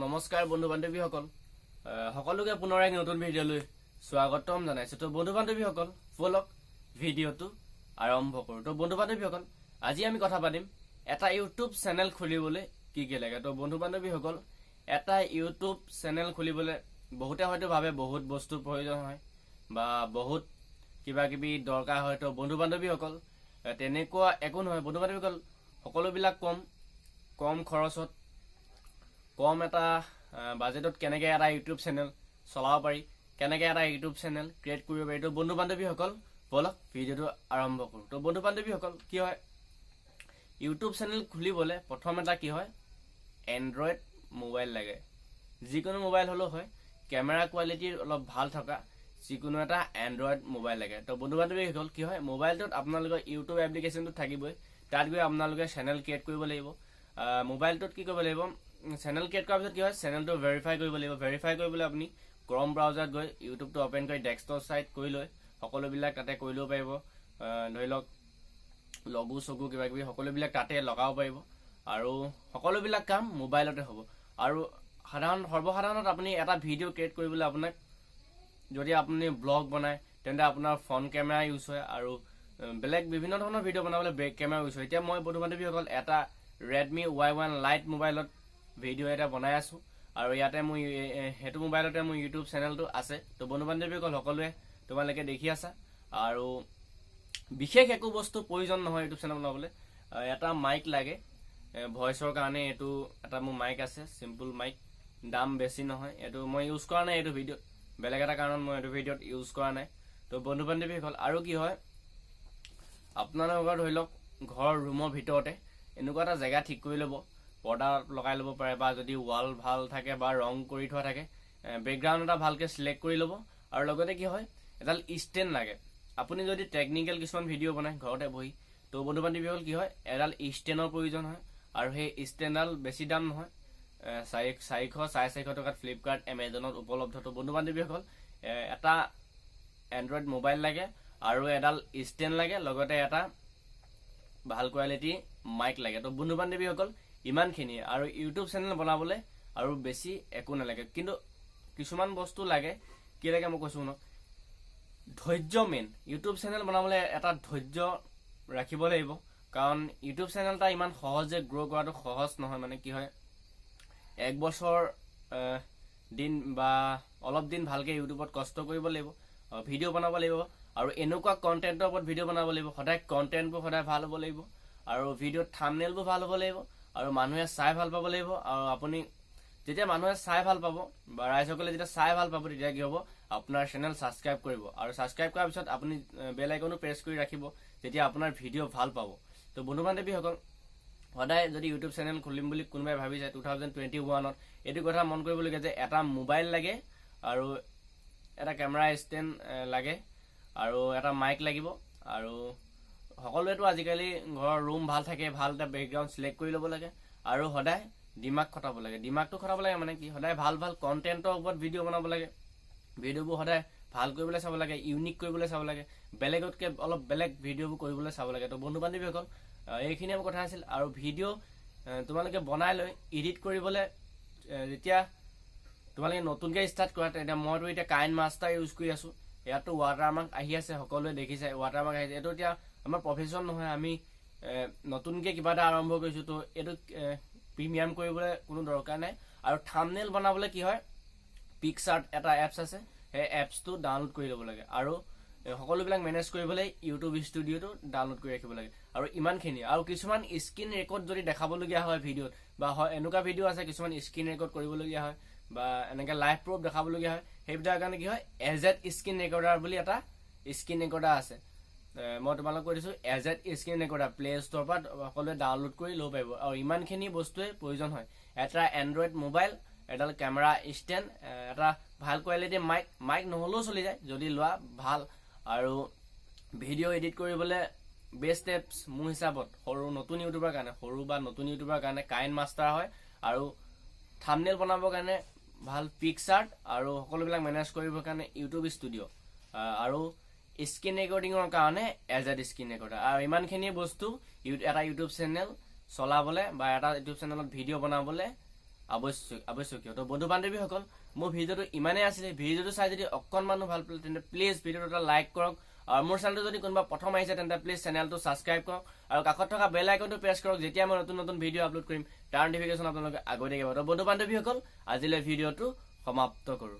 নমস্কাৰ বন্ধু বান্ধৱীসকল সকলোকে পুনৰ এক নতুন ভিডিঅ'লৈ স্বাগতম জনাইছো। তো বন্ধু বান্ধৱীসকল বলক ভিডিঅ'টো আৰম্ভ কৰোঁ। তো বন্ধু বান্ধৱীসকল আজি আমি কথা পাতিম এটা ইউটিউব চেনেল খুলিবলৈ কি কি লাগে। তো বন্ধু বান্ধৱীসকল এটা ইউটিউব চেনেল খুলিবলৈ বহুতে হয়তো ভাবে বহুত বস্তুৰ প্ৰয়োজন হয় বা বহুত কিবা কিবি দৰকাৰ হয়। তো বন্ধু বান্ধৱীসকল তেনেকুৱা একো নহয়। বন্ধু বান্ধৱীসকল সকলোবিলাক কম খৰচত কম এটা বাজেটত কেনেকৈ এটা ইউটিউব চেনেল চলাব পাৰি, কেনেকৈ এটা ইউটিউব চেনেল ক্ৰিয়েট কৰিব পাৰি। তো বন্ধু বান্ধৱীসকল বলক ভিডিঅ'টো আৰম্ভ কৰোঁ। তো বন্ধু বান্ধৱীসকল কি হয়, ইউটিউব চেনেল খুলিবলৈ প্ৰথম এটা কি হয়, এণ্ড্ৰইড মোবাইল লাগে। যিকোনো মোবাইল হ'লেও হয়, কেমেৰা কোৱালিটিৰ অলপ ভাল থকা যিকোনো এটা এণ্ড্ৰইড মোবাইল লাগে। তো বন্ধু বান্ধৱীসকল কি হয়, মোবাইলটোত আপোনালোকৰ ইউটিউব এপ্লিকেশ্যনটো থাকিবই, তাত গৈ আপোনালোকে চেনেল ক্ৰিয়েট কৰিব লাগিব। মোবাইলটোত কি কৰিব লাগিব, চেনেল ক্ৰিয়েট কৰাৰ পিছত কি হয়, চেনেলটো ভেৰিফাই কৰিব লাগিব। ভেৰিফাই কৰিবলৈ আপুনি ক্ৰম ব্ৰাউজাৰত গৈ ইউটিউবটো অ'পেন কৰি ডেস্কটপ চাইট কৰি লৈ সকলোবিলাক তাতে কৰি ল'ব পাৰিব। ধৰি লওক লগু চগু কিবা কিবি সকলোবিলাক তাতে লগাব পাৰিব আৰু সকলোবিলাক কাম মোবাইলতে হ'ব। আৰু সৰ্বসাধাৰণত আপুনি এটা ভিডিঅ' ক্ৰিয়েট কৰিবলৈ আপোনাক যদি আপুনি ব্লগ বনায় তেন্তে আপোনাৰ ফ্ৰণ্ট কেমেৰা ইউজ হয় আৰু বেলেগ বিভিন্ন ধৰণৰ ভিডিঅ' বনাবলৈ বেক কেমেৰা ইউজ হয়। এতিয়া মই বন্ধু বান্ধৱীসকল এটা Redmi Y1 Lite মোবাইলত ভিডিঅ' এটা বনাই আছোঁ আৰু ইয়াতে মোৰ সেইটো মোবাইলতে মোৰ ইউটিউব চেনেলটো আছে। তো বন্ধু বান্ধৱীসকল সকলোৱে তোমালোকে দেখি আছা আৰু বিশেষ একো বস্তু প্ৰয়োজন নহয় ইউটিউব চেনেল বনাবলৈ। এটা মাইক লাগে ভইচৰ কাৰণে, এইটো এটা মোৰ মাইক আছে, চিম্পুল মাইক, দাম বেছি নহয়। এইটো মই ইউজ কৰা নাই এইটো ভিডিঅ'ত, বেলেগ এটা কাৰণত মই এইটো ভিডিঅ'ত ইউজ কৰা নাই। তো বন্ধু বান্ধৱীসকল আৰু কি হয়, আপোনালোকৰ ধৰি লওক ঘৰৰ ৰুমৰ ভিতৰতে এনেকুৱা এটা জেগা ঠিক কৰি ল'ব, পৰ্দা লগাই ল'ব পাৰে বা যদি ৱাল ভাল থাকে বা ৰং কৰি থোৱা থাকে, বেকগ্ৰাউণ্ড এটা ভালকৈ চিলেক্ট কৰি ল'ব। আৰু লগতে কি হয়, এডাল ষ্টেণ্ড লাগে। আপুনি যদি টেকনিকেল কিছুমান ভিডিঅ' বনায় ঘৰতে বহি, তো বন্ধু বান্ধৱীসকল কি হয়, এডাল ষ্টেণ্ডৰ প্ৰয়োজন হয় আৰু সেই ষ্টেণ্ডডাল বেছি দাম নহয়, 400-450 টকাত ফ্লিপকাৰ্ট এমেজনত উপলব্ধ। তো বন্ধু বান্ধৱীসকল এটা এণ্ড্ৰইড মোবাইল লাগে আৰু এডাল ষ্টেণ্ড লাগে, লগতে এটা ভাল কোৱালিটি মাইক লাগে। তো বন্ধু বান্ধৱীসকল ইমানখিনিয়ে, আৰু ইউটিউব চেনেল বনাবলৈ আৰু বেছি একো নালাগে। কিন্তু কিছুমান বস্তু লাগে, কি লাগে মই কৈছোঁ শুনক। ধৈৰ্য মেইন। ইউটিউব চেনেল বনাবলৈ এটা ধৈৰ্য ৰাখিব লাগিব, কাৰণ ইউটিউব চেনেল এটা ইমান সহজে গ্ৰ' কৰাটো সহজ নহয়। মানে কি হয়, এক বছৰ দিন বা অলপ দিন ভালকৈ ইউটিউবত কষ্ট কৰিব লাগিব, ভিডিঅ' বনাব লাগিব আৰু এনেকুৱা কণ্টেণ্টৰ ওপৰত ভিডিঅ' বনাব লাগিব। সদায় কণ্টেণ্টবোৰ সদায় ভাল হ'ব লাগিব আৰু ভিডিঅ'ত থাম্বনেইলবোৰ ভাল হ'ব লাগিব আৰু মানুহে চাই ভাল পাব লাগিব। আৰু আপুনি যেতিয়া মানুহে চাই ভাল পাব বা ৰাইজসকলে যেতিয়া চাই ভাল পাব, তেতিয়া কি হ'ব, আপোনাৰ চেনেল ছাবস্ক্ৰাইব কৰিব আৰু ছাবস্ক্ৰাইব কৰাৰ পিছত আপুনি বেল আইকনো প্ৰেছ কৰি ৰাখিব, তেতিয়া আপোনাৰ ভিডিঅ' ভাল পাব। তো বন্ধু বান্ধৱীসকল সদায় যদি ইউটিউব চেনেল খুলিম বুলি কোনোবাই ভাবিছে 2021ত, এইটো কথা মন কৰিবলগীয়া যে এটা মোবাইল লাগে আৰু এটা কেমেৰা ষ্টেণ্ড লাগে আৰু এটা মাইক লাগিব। আৰু সকলোৱেতো আজিকালি ঘৰৰ ৰুম ভাল থাকে, ভাল এটা বেকগ্ৰাউণ্ড চিলেক্ট কৰি ল'ব লাগে আৰু সদায় দিমাগ খটাব লাগে। দিমাগটো খটাব লাগে মানে কি, সদায় ভাল ভাল কণ্টেণ্টৰ ওপৰত ভিডিঅ' বনাব লাগে। ভিডিঅ'বোৰ সদায় ভাল কৰিবলৈ চাব লাগে, ইউনিক কৰিবলৈ চাব লাগে, বেলেগতকৈ অলপ বেলেগ ভিডিঅ'বোৰ কৰিবলৈ চাব লাগে। তো বন্ধু বান্ধৱীসকল এইখিনিয়ে কথা আছিল। আৰু ভিডিঅ' তোমালোকে বনাই লৈ এডিট কৰিবলৈ যেতিয়া তোমালোকে নতুনকৈ ষ্টাৰ্ট কৰা, তেতিয়া মইতো এতিয়া কাইন মাষ্টাৰ ইউজ কৰি আছোঁ। ইয়াতো ৱাটাৰমাৰ্ক আহি আছে, সকলোৱে দেখিছে ৱাটাৰমাৰ্ক আহিছে। এইটো এতিয়া আমাৰ প্ৰফেশ্যন নহয়, আমি নতুনকৈ কিবা এটা আৰম্ভ কৰিছোঁ। তো এইটো প্ৰিমিয়াম কৰিবলৈ কোনো দৰকাৰ নাই। আৰু থাম্বনেইল বনাবলৈ কি হয়, পিকচাৰ্ট এটা এপছ আছে, সেই এপছটো ডাউনলোড কৰি ল'ব লাগে আৰু সকলোবিলাক মেনেজ কৰিবলৈ ইউটিউব ষ্টুডিঅ'টো ডাউনলোড কৰি ৰাখিব লাগে। আৰু ইমানখিনি। আৰু কিছুমান স্ক্ৰীন ৰেকৰ্ড যদি দেখাবলগীয়া হয় ভিডিঅ'ত, বা হয় এনেকুৱা ভিডিঅ' আছে কিছুমান স্ক্ৰীন ৰেকৰ্ড কৰিবলগীয়া হয় বা এনেকৈ লাইভ প্ৰুফ দেখাবলগীয়া হয়, সেইবিলাকৰ কাৰণে কি হয়, এজেড স্ক্ৰীন ৰেকৰ্ডাৰ বুলি এটা স্ক্ৰীন ৰেকৰ্ডাৰ আছে। মই তোমালোকক কৈ দিছোঁ, এজেড স্ক্ৰীন ৰেকৰ্ডাৰ প্লে ষ্ট'ৰৰ পৰা সকলোৱে ডাউনলোড কৰি ল'ব পাৰিব। আৰু ইমানখিনি বস্তুৱে প্ৰয়োজন হয়। এটা এণ্ড্ৰইড মোবাইল, এডাল কেমেৰা ষ্টেণ্ড, এটা ভাল কোৱালিটিৰ মাইক নহ'লেও চলি যায় যদি লোৱা ভাল। আৰু ভিডিঅ' এডিট কৰিবলৈ বেষ্ট এপছ মোৰ হিচাপত নতুন ইউটিউবাৰ কাৰণে কাইন মাষ্টাৰ হয়। আৰু থাম্বনেইল বনাবৰ কাৰণে ভাল পিকচাৰ্ট আৰু সকলোবিলাক মেনেজ কৰিবৰ কাৰণে ইউটিউব ষ্টুডিঅ', আৰু স্ক্ৰীন ৰেকৰ্ডিঙৰ কাৰণে এজেড স্ক্ৰীন ৰেকৰ্ডাৰ। আৰু ইমানখিনি বস্তু এটা ইউটিউব চেনেল চলাবলৈ বা এটা ইউটিউব চেনেলত ভিডিঅ' বনাবলৈ আৱশ্যকীয়। তো বন্ধু বান্ধৱীসকল, মোৰ ভিডিঅ'টো ইমানেই আছিলে। ভিডিঅ'টো চাই যদি অকণমানো ভাল পালে তেন্তে প্লিজ ভিডিঅ'টো এটা লাইক কৰক, আৰু মোৰ চেনেলটো যদি কোনোবা প্ৰথম আহিছে তেন্তে প্লিজ চেনেলটো ছাবস্ক্ৰাইব কৰক, আৰু কাষত থকা বেল আইকনটো প্ৰেছ কৰক, যেতিয়া মই নতুন নতুন ভিডিঅ' আপলোড কৰিম তাৰ নটিফিকেশ্যন আপোনালোকে আগতীয়াকৈ পাব। তো বন্ধু বান্ধৱীসকল, আজিলৈ ভিডিঅ'টো সমাপ্ত কৰোঁ।